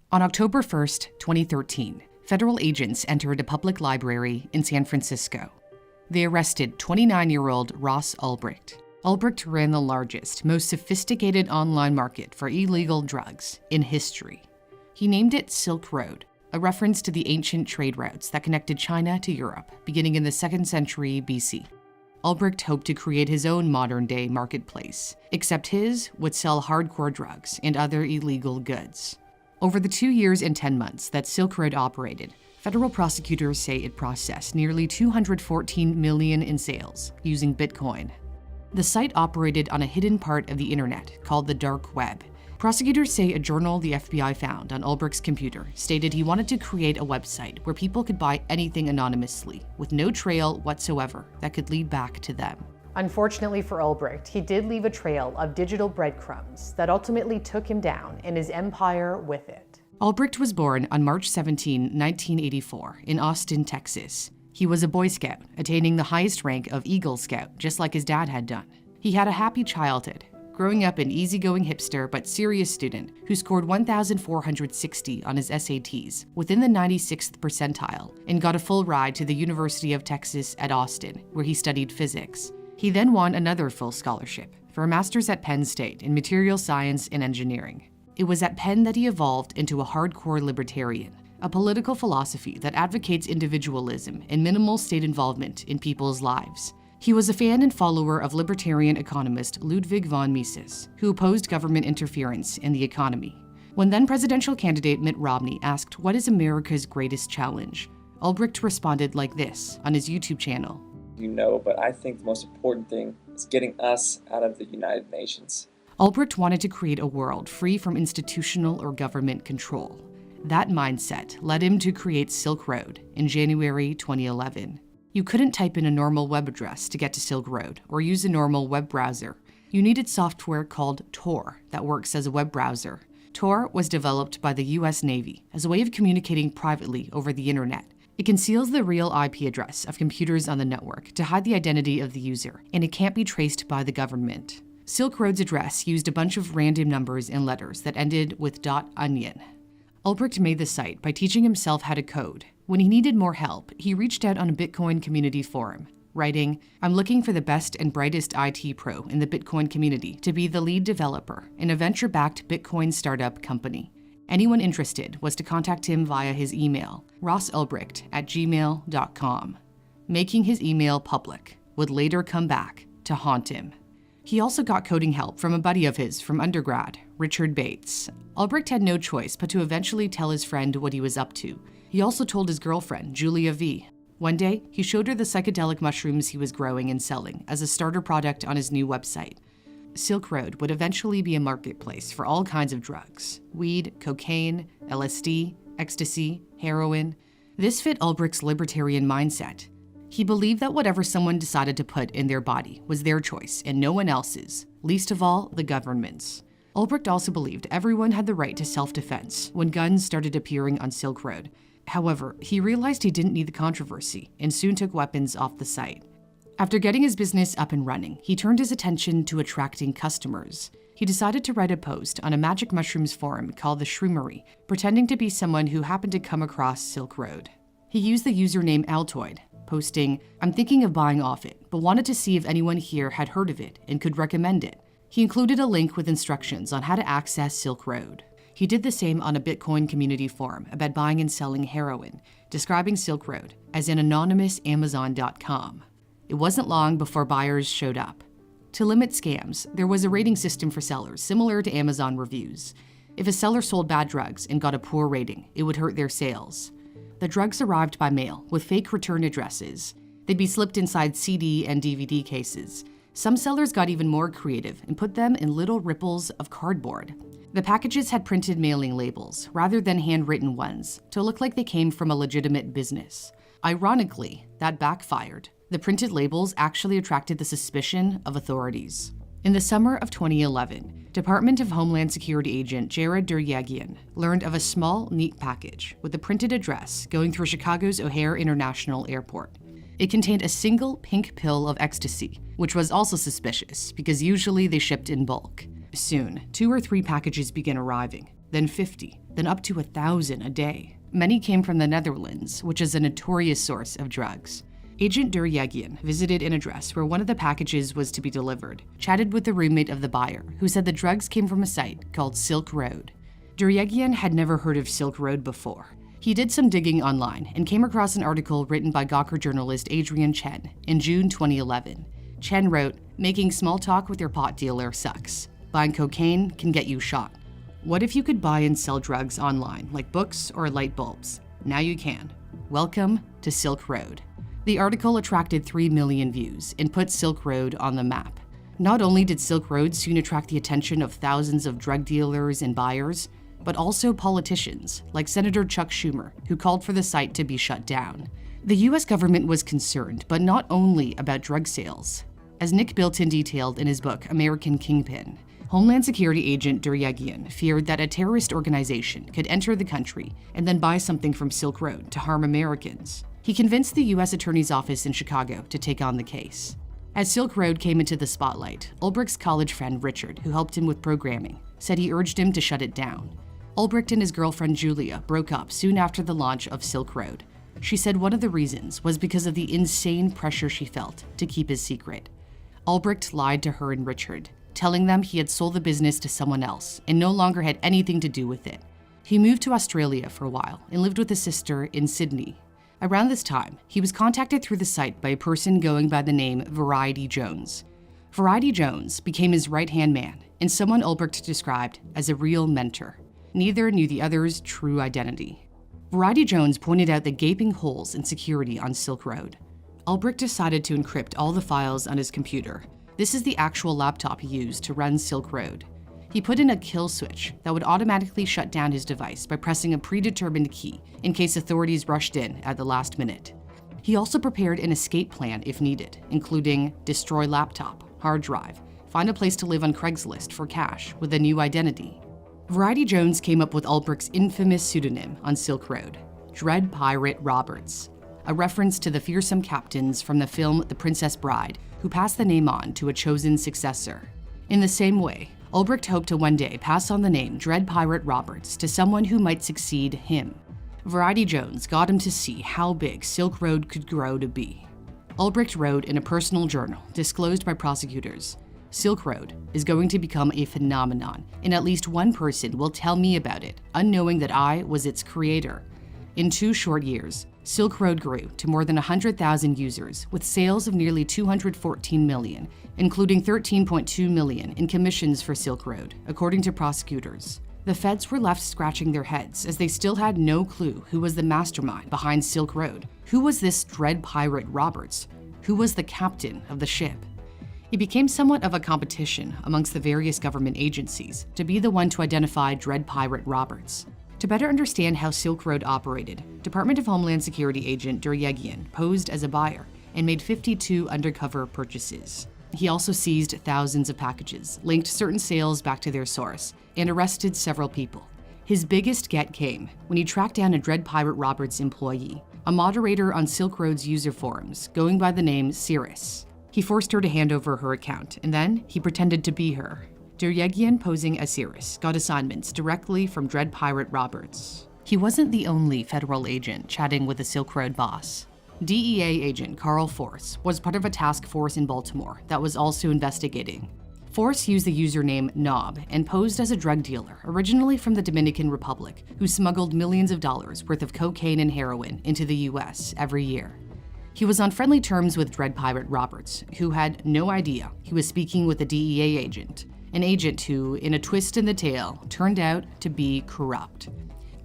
On October 1st, 2013, federal agents entered a public library in San Francisco. They arrested 29-year-old Ross Ulbricht. Ulbricht ran the largest, most sophisticated online market for illegal drugs in history. He named it Silk Road, a reference to the ancient trade routes that connected China to Europe, beginning in the 2nd century BC. Ulbricht hoped to create his own modern-day marketplace, except his would sell hardcore drugs and other illegal goods. Over the 2 years and 10 months that Silk Road operated, federal prosecutors say it processed nearly $214 million in sales using Bitcoin. The site operated on a hidden part of the internet called the dark web. Prosecutors say a journal the FBI found on Ulbricht's computer stated he wanted to create a website where people could buy anything anonymously, with no trail whatsoever that could lead back to them. Unfortunately for Ulbricht, he did leave a trail of digital breadcrumbs that ultimately took him down and his empire with it. Ulbricht was born on March 17, 1984, in Austin, Texas. He was a Boy Scout, attaining the highest rank of Eagle Scout, just like his dad had done. He had a happy childhood, growing up an easygoing hipster but serious student who scored 1,460 on his SATs, within the 96th percentile, and got a full ride to the University of Texas at Austin, where he studied physics. He then won another full scholarship for a master's at Penn State in material science and engineering. It was at Penn that he evolved into a hardcore libertarian, a political philosophy that advocates individualism and minimal state involvement in people's lives. He was a fan and follower of libertarian economist Ludwig von Mises, who opposed government interference in the economy. When then presidential candidate Mitt Romney asked, "What is America's greatest challenge?" Ulbricht responded like this on his YouTube channel. But I think the most important thing is getting us out of the United Nations. Ulbricht wanted to create a world free from institutional or government control. That mindset led him to create Silk Road in January 2011. You couldn't type in a normal web address to get to Silk Road or use a normal web browser. You needed software called Tor that works as a web browser. Tor was developed by the US Navy as a way of communicating privately over the internet. It conceals the real IP address of computers on the network to hide the identity of the user, and it can't be traced by the government. Silk Road's address used a bunch of random numbers and letters that ended with .onion. Ulbricht made the site by teaching himself how to code. When he needed more help, he reached out on a Bitcoin community forum, writing, "I'm looking for the best and brightest IT pro in the Bitcoin community to be the lead developer in a venture-backed Bitcoin startup company." Anyone interested was to contact him via his email, rossulbricht@gmail.com. Making his email public would later come back to haunt him. He also got coding help from a buddy of his from undergrad, Richard Bates. Ulbricht had no choice but to eventually tell his friend what he was up to. He also told his girlfriend, Julia V. One day, he showed her the psychedelic mushrooms he was growing and selling as a starter product on his new website. Silk Road would eventually be a marketplace for all kinds of drugs: weed, cocaine, LSD, ecstasy, heroin. This fit Ulbricht's libertarian mindset. He believed that whatever someone decided to put in their body was their choice and no one else's, least of all the government's. Ulbricht also believed everyone had the right to self-defense when guns started appearing on Silk Road. However, he realized he didn't need the controversy and soon took weapons off the site. After getting his business up and running, he turned his attention to attracting customers. He decided to write a post on a magic mushrooms forum called the Shroomery, pretending to be someone who happened to come across Silk Road. He used the username Altoid, posting, "I'm thinking of buying off it, but wanted to see if anyone here had heard of it and could recommend it." He included a link with instructions on how to access Silk Road. He did the same on a Bitcoin community forum about buying and selling heroin, describing Silk Road as an anonymous Amazon.com. It wasn't long before buyers showed up. To limit scams, there was a rating system for sellers similar to Amazon reviews. If a seller sold bad drugs and got a poor rating, it would hurt their sales. The drugs arrived by mail with fake return addresses. They'd be slipped inside CD and DVD cases. Some sellers got even more creative and put them in little ripples of cardboard. The packages had printed mailing labels rather than handwritten ones to look like they came from a legitimate business. Ironically, that backfired. The printed labels actually attracted the suspicion of authorities. In the summer of 2011, Department of Homeland Security agent Jared Duryagian learned of a small, neat package with a printed address going through Chicago's O'Hare International Airport. It contained a single pink pill of ecstasy, which was also suspicious because usually they shipped in bulk. Soon, 2 or 3 packages began arriving, then 50, then up to 1,000 a day. Many came from the Netherlands, which is a notorious source of drugs. Agent Duryegian visited an address where one of the packages was to be delivered, chatted with the roommate of the buyer, who said the drugs came from a site called Silk Road. Duryegian had never heard of Silk Road before. He did some digging online and came across an article written by Gawker journalist Adrian Chen in June 2011. Chen wrote, "Making small talk with your pot dealer sucks. Buying cocaine can get you shot. What if you could buy and sell drugs online, like books or light bulbs? Now you can. Welcome to Silk Road." The article attracted 3 million views and put Silk Road on the map. Not only did Silk Road soon attract the attention of thousands of drug dealers and buyers, but also politicians, like Senator Chuck Schumer, who called for the site to be shut down. The US government was concerned, but not only about drug sales. As Nick Bilton detailed in his book, American Kingpin, Homeland Security agent Duryegian feared that a terrorist organization could enter the country and then buy something from Silk Road to harm Americans. He convinced the US Attorney's Office in Chicago to take on the case. As Silk Road came into the spotlight, Ulbricht's college friend Richard, who helped him with programming, said he urged him to shut it down. Ulbricht and his girlfriend Julia broke up soon after the launch of Silk Road. She said one of the reasons was because of the insane pressure she felt to keep his secret. Ulbricht lied to her and Richard, telling them he had sold the business to someone else and no longer had anything to do with it. He moved to Australia for a while and lived with his sister in Sydney. Around this time, he was contacted through the site by a person going by the name Variety Jones. Variety Jones became his right-hand man and someone Ulbricht described as a real mentor. Neither knew the other's true identity. Variety Jones pointed out the gaping holes in security on Silk Road. Ulbricht decided to encrypt all the files on his computer. This is the actual laptop he used to run Silk Road. He put in a kill switch that would automatically shut down his device by pressing a predetermined key in case authorities rushed in at the last minute. He also prepared an escape plan if needed, including destroy laptop, hard drive, find a place to live on Craigslist for cash with a new identity. Variety Jones came up with Ulbricht's infamous pseudonym on Silk Road, Dread Pirate Roberts, a reference to the fearsome captains from the film The Princess Bride who passed the name on to a chosen successor. In the same way, Ulbricht hoped to one day pass on the name Dread Pirate Roberts to someone who might succeed him. Variety Jones got him to see how big Silk Road could grow to be. Ulbricht wrote in a personal journal disclosed by prosecutors, "Silk Road is going to become a phenomenon, and at least one person will tell me about it, unknowing that I was its creator." In 2 short years, Silk Road grew to more than 100,000 users with sales of nearly 214 million, including 13.2 million in commissions for Silk Road, according to prosecutors. The feds were left scratching their heads as they still had no clue who was the mastermind behind Silk Road. Who was this Dread Pirate Roberts? Who was the captain of the ship? It became somewhat of a competition amongst the various government agencies to be the one to identify Dread Pirate Roberts. To better understand how Silk Road operated, Department of Homeland Security agent Duryegian posed as a buyer and made 52 undercover purchases. He also seized thousands of packages, linked certain sales back to their source, and arrested several people. His biggest get came when he tracked down a Dread Pirate Roberts employee, a moderator on Silk Road's user forums going by the name Cirrus. He forced her to hand over her account, and then he pretended to be her. Duryegian, posing as Cirrus, got assignments directly from Dread Pirate Roberts. He wasn't the only federal agent chatting with the Silk Road boss. DEA agent Carl Force was part of a task force in Baltimore that was also investigating. Force used the username Knob and posed as a drug dealer originally from the Dominican Republic who smuggled millions of dollars worth of cocaine and heroin into the US every year. He was on friendly terms with Dread Pirate Roberts, who had no idea he was speaking with a DEA agent, an agent who, in a twist in the tale, turned out to be corrupt.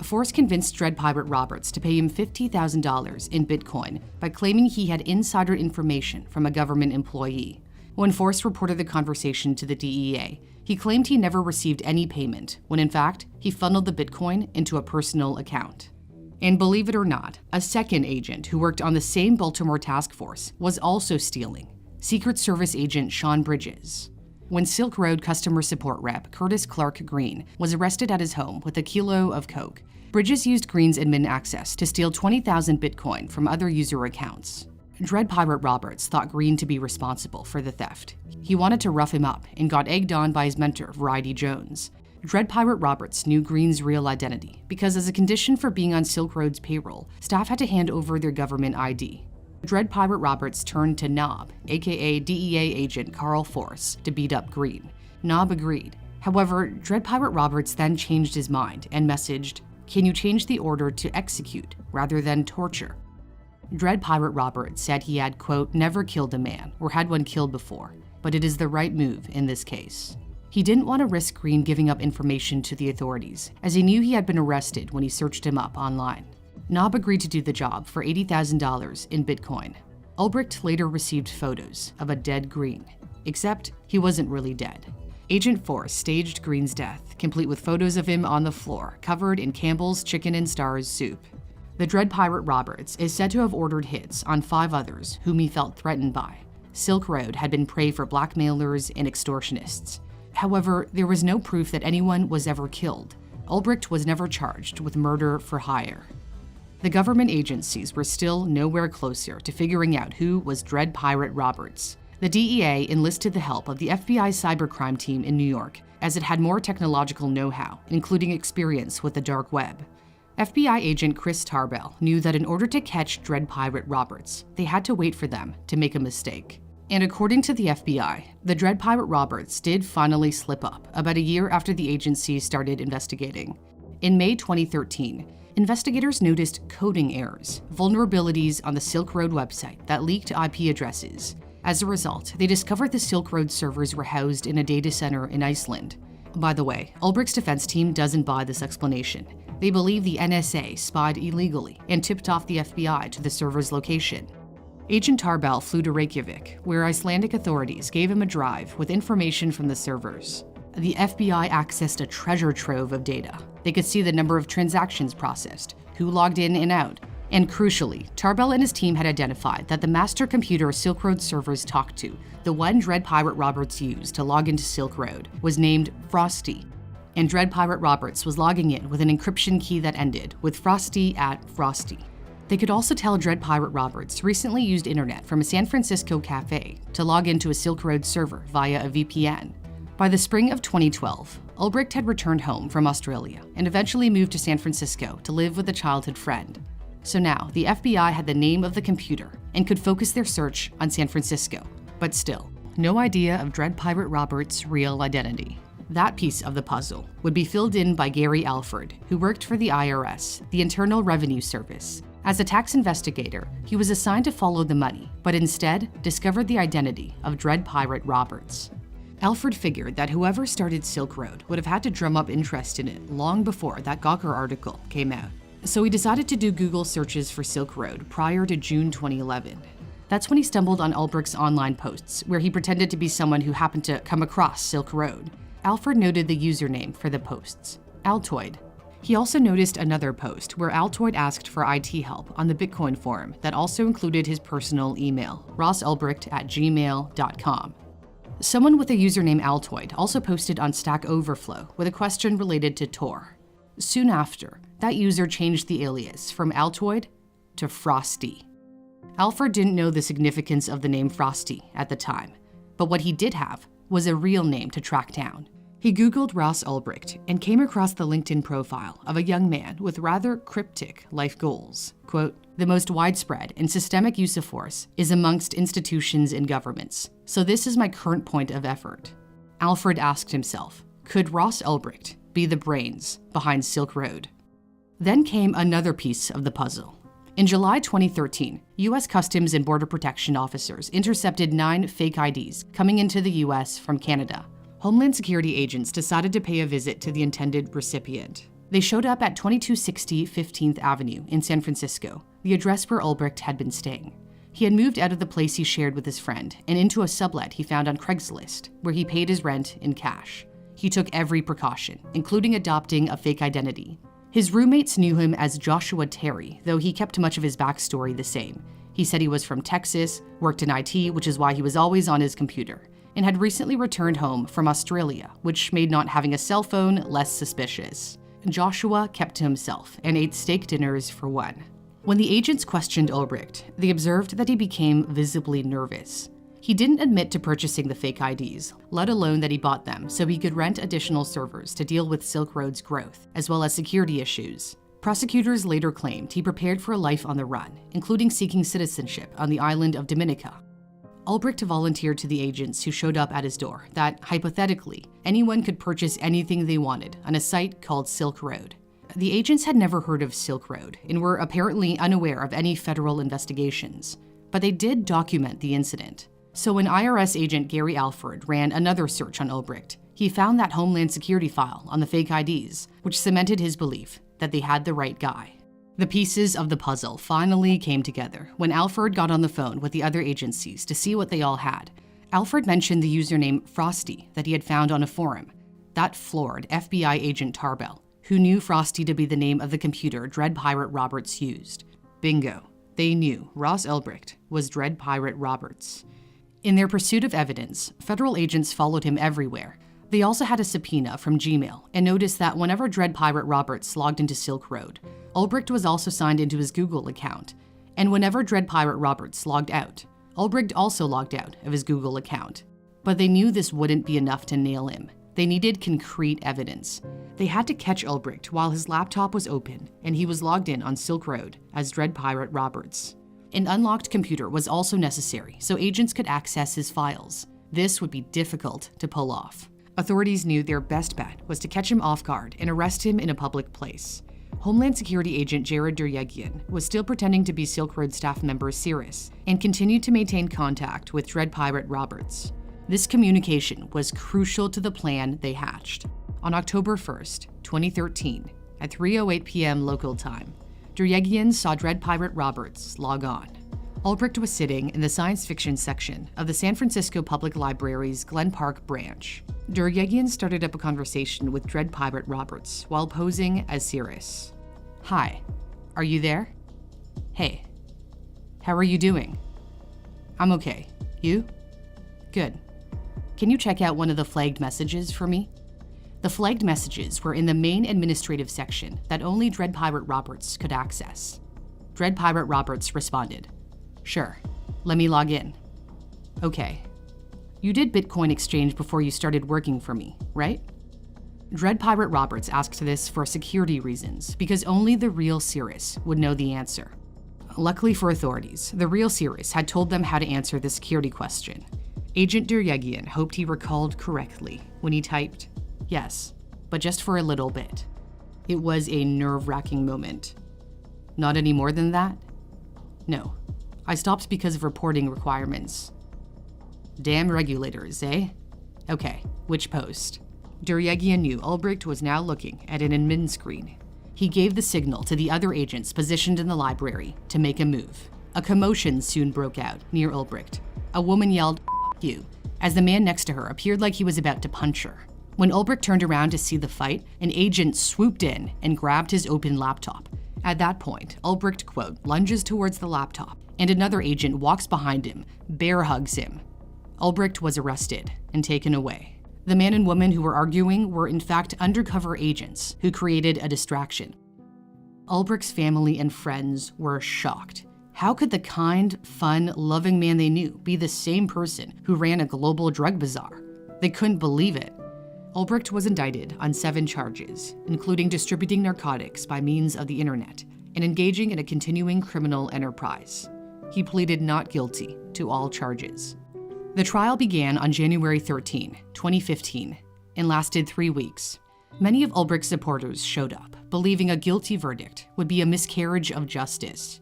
Force convinced Dread Pirate Roberts to pay him $50,000 in Bitcoin by claiming he had insider information from a government employee. When Force reported the conversation to the DEA, he claimed he never received any payment, when in fact, he funneled the Bitcoin into a personal account. And believe it or not, a second agent who worked on the same Baltimore task force was also stealing, Secret Service agent Sean Bridges. When Silk Road customer support rep Curtis Clark Green was arrested at his home with a kilo of coke, Bridges used Green's admin access to steal 20,000 Bitcoin from other user accounts. Dread Pirate Roberts thought Green to be responsible for the theft. He wanted to rough him up and got egged on by his mentor, Variety Jones. Dread Pirate Roberts knew Green's real identity because, as a condition for being on Silk Road's payroll, staff had to hand over their government ID. Dread Pirate Roberts turned to Knob, aka DEA agent Carl Force, to beat up Green. Knob agreed. However, Dread Pirate Roberts then changed his mind and messaged, "Can you change the order to execute rather than torture?" Dread Pirate Roberts said he had, quote, "never killed a man or had one killed before, but it is the right move in this case." He didn't want to risk Green giving up information to the authorities, as he knew he had been arrested when he searched him up online. Knob agreed to do the job for $80,000 in Bitcoin. Ulbricht later received photos of a dead Green, except he wasn't really dead. Agent Force staged Green's death, complete with photos of him on the floor, covered in Campbell's Chicken and Stars soup. The Dread Pirate Roberts is said to have ordered hits on 5 others whom he felt threatened by. Silk Road had been prey for blackmailers and extortionists. However, there was no proof that anyone was ever killed. Ulbricht was never charged with murder for hire. The government agencies were still nowhere closer to figuring out who was Dread Pirate Roberts. The DEA enlisted the help of the FBI cybercrime team in New York, as it had more technological know-how, including experience with the dark web. FBI agent Chris Tarbell knew that in order to catch Dread Pirate Roberts, they had to wait for them to make a mistake. And according to the FBI, the Dread Pirate Roberts did finally slip up about a year after the agency started investigating. In May 2013, investigators noticed coding errors, vulnerabilities on the Silk Road website that leaked IP addresses. As a result, they discovered the Silk Road servers were housed in a data center in Iceland. By the way, Ulbricht's defense team doesn't buy this explanation. They believe the NSA spied illegally and tipped off the FBI to the server's location. Agent Tarbell flew to Reykjavik, where Icelandic authorities gave him a drive with information from the servers. The FBI accessed a treasure trove of data. They could see the number of transactions processed, who logged in and out, and crucially, Tarbell and his team had identified that the master computer Silk Road servers talked to, the one Dread Pirate Roberts used to log into Silk Road, was named Frosty. And Dread Pirate Roberts was logging in with an encryption key that ended with Frosty at Frosty. They could also tell Dread Pirate Roberts recently used internet from a San Francisco cafe to log into a Silk Road server via a VPN. By the spring of 2012, Ulbricht had returned home from Australia and eventually moved to San Francisco to live with a childhood friend. So now, the FBI had the name of the computer and could focus their search on San Francisco. But still, no idea of Dread Pirate Roberts' real identity. That piece of the puzzle would be filled in by Gary Alford, who worked for the IRS, the Internal Revenue Service. As a tax investigator, he was assigned to follow the money, but instead discovered the identity of Dread Pirate Roberts. Alford figured that whoever started Silk Road would have had to drum up interest in it long before that Gawker article came out. So he decided to do Google searches for Silk Road prior to June 2011. That's when he stumbled on Ulbricht's online posts, where he pretended to be someone who happened to come across Silk Road. Alford noted the username for the posts, Altoid. He also noticed another post where Altoid asked for IT help on the Bitcoin forum that also included his personal email, rossulbricht@gmail.com. Someone with the username Altoid also posted on Stack Overflow with a question related to Tor. Soon after, that user changed the alias from Altoid to Frosty. Alford didn't know the significance of the name Frosty at the time, but what he did have was a real name to track down. He Googled Ross Ulbricht and came across the LinkedIn profile of a young man with rather cryptic life goals. Quote, "The most widespread and systemic use of force is amongst institutions and governments, so this is my current point of effort." Alfred asked himself, could Ross Ulbricht be the brains behind Silk Road? Then came another piece of the puzzle. In July 2013, U.S. Customs and Border Protection officers intercepted 9 fake IDs coming into the U.S. from Canada. Homeland Security agents decided to pay a visit to the intended recipient. They showed up at 2260 15th Avenue in San Francisco, the address where Ulbricht had been staying. He had moved out of the place he shared with his friend and into a sublet he found on Craigslist, where he paid his rent in cash. He took every precaution, including adopting a fake identity. His roommates knew him as Joshua Terry, though he kept much of his backstory the same. He said he was from Texas, worked in IT, which is why he was always on his computer, and had recently returned home from Australia, which made not having a cell phone less suspicious. Joshua kept to himself and ate steak dinners for one. When the agents questioned Ulbricht, they observed that he became visibly nervous. He didn't admit to purchasing the fake IDs, let alone that he bought them so he could rent additional servers to deal with Silk Road's growth, as well as security issues. Prosecutors later claimed he prepared for a life on the run, including seeking citizenship on the island of Dominica. Ulbricht volunteered to the agents who showed up at his door that, hypothetically, anyone could purchase anything they wanted on a site called Silk Road. The agents had never heard of Silk Road and were apparently unaware of any federal investigations, but they did document the incident. So when IRS agent Gary Alford ran another search on Ulbricht, he found that Homeland Security file on the fake IDs, which cemented his belief that they had the right guy. The pieces of the puzzle finally came together when Alford got on the phone with the other agencies to see what they all had. Alford mentioned the username Frosty that he had found on a forum. That floored FBI agent Tarbell, who knew Frosty to be the name of the computer Dread Pirate Roberts used. Bingo. They knew Ross Ulbricht was Dread Pirate Roberts. In their pursuit of evidence, federal agents followed him everywhere. They also had a subpoena from Gmail and noticed that whenever Dread Pirate Roberts logged into Silk Road, Ulbricht was also signed into his Google account. And whenever Dread Pirate Roberts logged out, Ulbricht also logged out of his Google account. But they knew this wouldn't be enough to nail him. They needed concrete evidence. They had to catch Ulbricht while his laptop was open and he was logged in on Silk Road as Dread Pirate Roberts. An unlocked computer was also necessary so agents could access his files. This would be difficult to pull off. Authorities knew their best bet was to catch him off guard and arrest him in a public place. Homeland Security agent Jared Duryegian was still pretending to be Silk Road staff member Cirrus and continued to maintain contact with Dread Pirate Roberts. This communication was crucial to the plan they hatched. On October 1st, 2013, at 3:08 p.m. local time, Duryegian saw Dread Pirate Roberts log on. Ulbricht was sitting in the science fiction section of the San Francisco Public Library's Glen Park branch. Duryegian started up a conversation with Dread Pirate Roberts while posing as Cirrus. Hi, are you there? Hey, how are you doing? I'm okay. You? Good. Can you check out one of the flagged messages for me? The flagged messages were in the main administrative section that only Dread Pirate Roberts could access. Dread Pirate Roberts responded, Sure, let me log in. Okay. You did Bitcoin exchange before you started working for me, right? Dread Pirate Roberts asked this for security reasons because only the real Cirrus would know the answer. Luckily for authorities, the real Cirrus had told them how to answer the security question. Agent Duryegian hoped he recalled correctly when he typed, Yes, but just for a little bit. It was a nerve-wracking moment. Not any more than that? No. I stopped because of reporting requirements. Damn regulators, eh? Okay, which post? Duryegian knew Ulbricht was now looking at an admin screen. He gave the signal to the other agents positioned in the library to make a move. A commotion soon broke out near Ulbricht. A woman yelled, F you, as the man next to her appeared like he was about to punch her. When Ulbricht turned around to see the fight, an agent swooped in and grabbed his open laptop. At that point, Ulbricht, quote, lunges towards the laptop, and another agent walks behind him, bear hugs him. Ulbricht was arrested and taken away. The man and woman who were arguing were in fact undercover agents who created a distraction. Ulbricht's family and friends were shocked. How could the kind, fun, loving man they knew be the same person who ran a global drug bazaar? They couldn't believe it. Ulbricht was indicted on 7 charges, including distributing narcotics by means of the internet and engaging in a continuing criminal enterprise. He pleaded not guilty to all charges. The trial began on January 13, 2015, and lasted 3 weeks. Many of Ulbricht's supporters showed up, believing a guilty verdict would be a miscarriage of justice.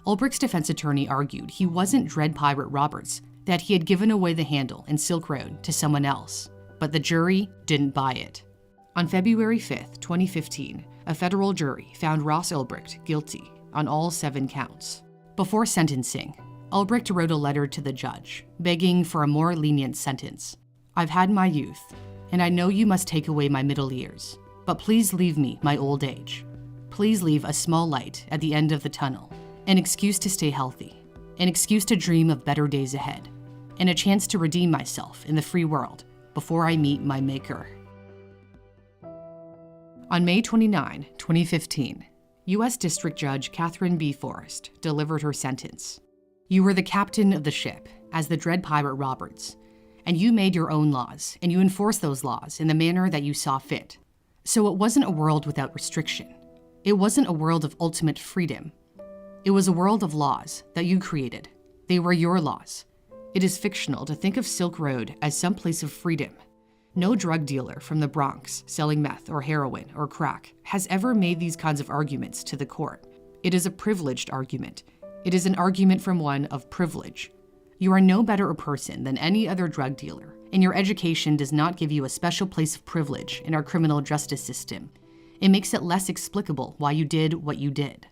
Ulbricht's defense attorney argued he wasn't Dread Pirate Roberts, that he had given away the handle in Silk Road to someone else. But the jury didn't buy it. On February 5, 2015, a federal jury found Ross Ulbricht guilty on all 7 counts. Before sentencing, Ulbricht wrote a letter to the judge, begging for a more lenient sentence. I've had my youth, and I know you must take away my middle years, but please leave me my old age. Please leave a small light at the end of the tunnel, an excuse to stay healthy, an excuse to dream of better days ahead, and a chance to redeem myself in the free world before I meet my maker. On May 29, 2015, U.S. District Judge Catherine B. Forrest delivered her sentence. You were the captain of the ship, as the Dread Pirate Roberts, and you made your own laws, and you enforced those laws in the manner that you saw fit. So it wasn't a world without restriction. It wasn't a world of ultimate freedom. It was a world of laws that you created. They were your laws. It is fictional to think of Silk Road as some place of freedom. No drug dealer from the Bronx selling meth or heroin or crack has ever made these kinds of arguments to the court. It is a privileged argument. It is an argument from one of privilege. You are no better a person than any other drug dealer, and your education does not give you a special place of privilege in our criminal justice system. It makes it less explicable why you did what you did.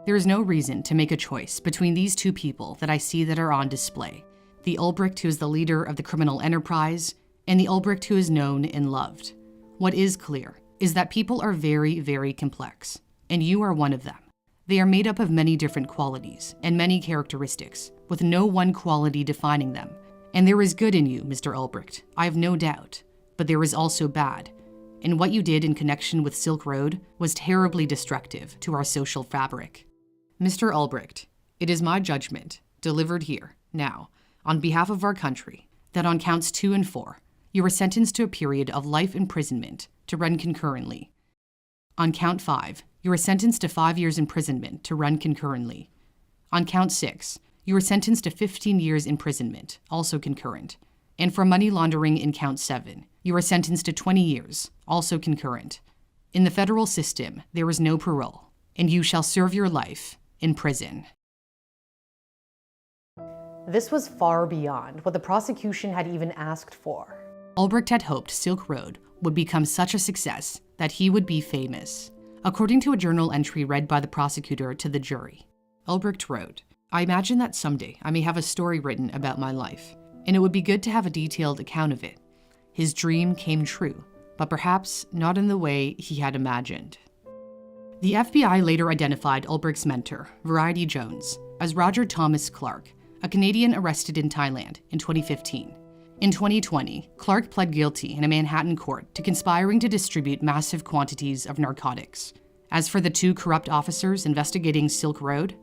There is no reason to make a choice between these two people that I see that are on display. The Ulbricht who is the leader of the criminal enterprise, and the Ulbricht who is known and loved. What is clear is that people are very, very complex, and you are one of them. They are made up of many different qualities and many characteristics, with no one quality defining them. And there is good in you, Mr. Ulbricht, I have no doubt, but there is also bad. And what you did in connection with Silk Road was terribly destructive to our social fabric. Mr. Ulbricht, it is my judgment, delivered here, now, on behalf of our country, that on counts 2 and 4, you were sentenced to a period of life imprisonment to run concurrently. On count 5, you were sentenced to 5 years imprisonment to run concurrently. On count 6, you were sentenced to 15 years imprisonment, also concurrent. And for money laundering in count 7, you were sentenced to 20 years, also concurrent. In the federal system, there is no parole, and you shall serve your life in prison. This was far beyond what the prosecution had even asked for. Ulbricht had hoped Silk Road would become such a success that he would be famous. According to a journal entry read by the prosecutor to the jury, Ulbricht wrote, "I imagine that someday I may have a story written about my life, and it would be good to have a detailed account of it. His dream came true, but perhaps not in the way he had imagined." The FBI later identified Ulbricht's mentor, Variety Jones, as Roger Thomas Clark, a Canadian arrested in Thailand in 2015. In 2020, Clark pled guilty in a Manhattan court to conspiring to distribute massive quantities of narcotics. As for the 2 corrupt officers investigating Silk Road,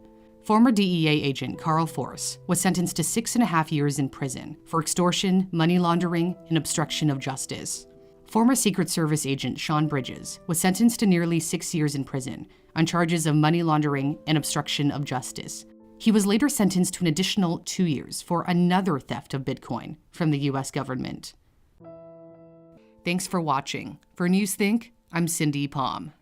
former DEA agent Carl Force was sentenced to 6.5 years in prison for extortion, money laundering, and obstruction of justice. Former Secret Service agent Sean Bridges was sentenced to nearly 6 years in prison on charges of money laundering and obstruction of justice. He was later sentenced to an additional 2 years for another theft of Bitcoin from the US government. Thanks for watching. For Newsthink, I'm Cindy Palm.